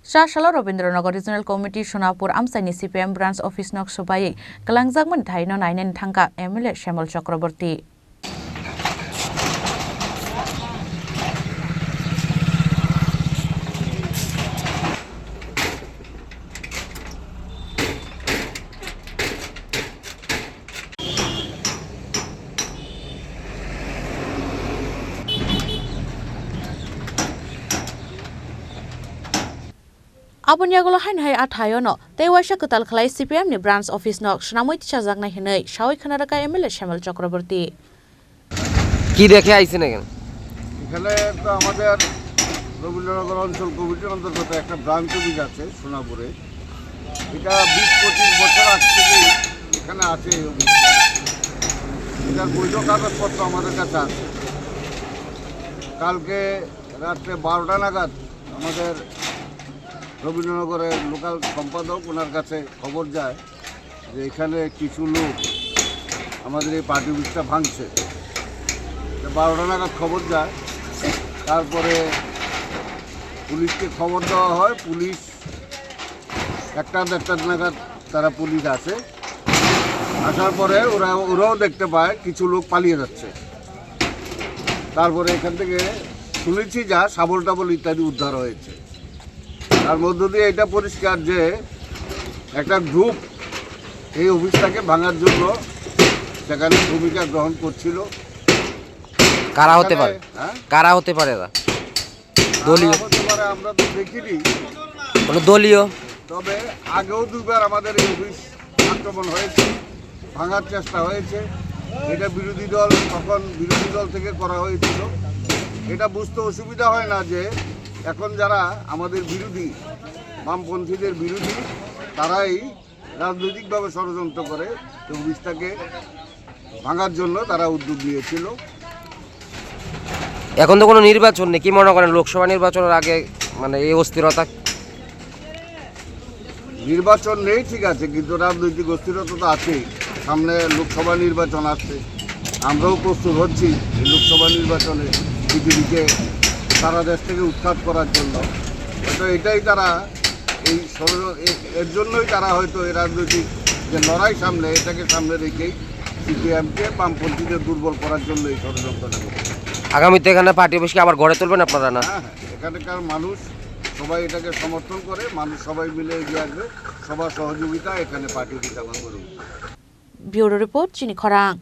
Sashala Rabindranagar Regional Committee Sonapur Amsaini CPM Branch Office Nok Subai Kalangjangman Thaino Nainen Thangka MLA Shemal Chakraborty Abunyagulo hain hai athayono tewaisa ketal khlai CPM ni branch office nok snamoi tisajaknai hinai sawai khanaraka MLA Shemal Chakraborty কি দেখে আইছেন এখানে? এখানে তো আমাদের রবীন্দ্রনগর অঞ্চল কমিটির অন্তর্গত একটা ব্রাঞ্চ অফিস আছে সোনাপুরে। এটা 20-25 বছর আগ থেকেই এখানে আছে এই অফিস। এটার বৈধ কাগজপত্র আমাদের কাছে আছে। কালকে রাত্রে 12টা নাগাদ আমাদের রবীন্দ্রনগরের লোকাল সম্পাদক ওনার কাছে খবর যায় যে এখানে কিছু লোক আমাদের এই পার্টি অফিসটা ভাঙছে। 12টা নাগাদ খবর যায়, তারপরে পুলিশকে খবর দেওয়া হয়। পুলিশ 1-1.5 নাগাদ তারা পুলিশ আসে। আসার পরে ওরাও দেখতে পায় কিছু লোক পালিয়ে যাচ্ছে। তারপরে এখান থেকে শুনেছি যা শাবল টাবল ইত্যাদি উদ্ধার হয়েছে। তার মধ্য দিয়ে এটা পরিষ্কার যে একটা গ্রুপ এই অফিসটাকে ভাঙার জন্য সেখানে ভূমিকা গ্রহণ করছিল। কারা হতে পারে? কারা হতে পারে? দলীয় হতে পারে, আমরা তো দেখিনি কোনো দলীয়। তবে আগেও দুবার আমাদের এই অফিস আক্রমণ হয়েছে, ভাঙার চেষ্টা হয়েছে। এটা বিরোধী দল, তখন বিরোধী দল থেকে করা হয়েছিল। এটা বুঝতে অসুবিধা হয় না যে এখন যারা আমাদের বিরোধী, বামপন্থীদের বিরোধী, তারাই রাজনৈতিকভাবে ষড়যন্ত্র করে অফিসটাকে ভাঙার জন্য তারা উদ্যোগ নিয়েছিল। এখন তো কোনো নির্বাচন নেই, কি মনে করেন লোকসভা নির্বাচনের আগে মানে এই অস্থিরতা? নির্বাচন নেই ঠিক আছে, কিন্তু রাজনৈতিক অস্থিরতা তো আছেই। সামনে লোকসভা নির্বাচন আসছে, আমরাও প্রস্তুত হচ্ছি এই লোকসভা নির্বাচনে পৃথিবীকে সারা দেশ থেকে উৎখাত করার জন্য। হয়তো এটাই তারা এর জন্যই তারা হয়তো এই রাজনৈতিক যে লড়াই সামনে, এটাকে সামনে রেখেই সিপিএমকে বামপন্থীদের দুর্বল করার জন্য এই ষড়যন্ত্রটা করছে। আগামীতে এখানে পার্টি অফিসকে আবার গড়ে তুলবেন আপনারা? না, হ্যাঁ, এখানকার মানুষ সবাই এটাকে সমর্থন করে, মানুষ সবাই মিলে এগিয়ে আসবে, সবার সহযোগিতা এখানে পার্টি অফিস আবার করবে। ব্যুরো রিপোর্ট চিনি খরাং।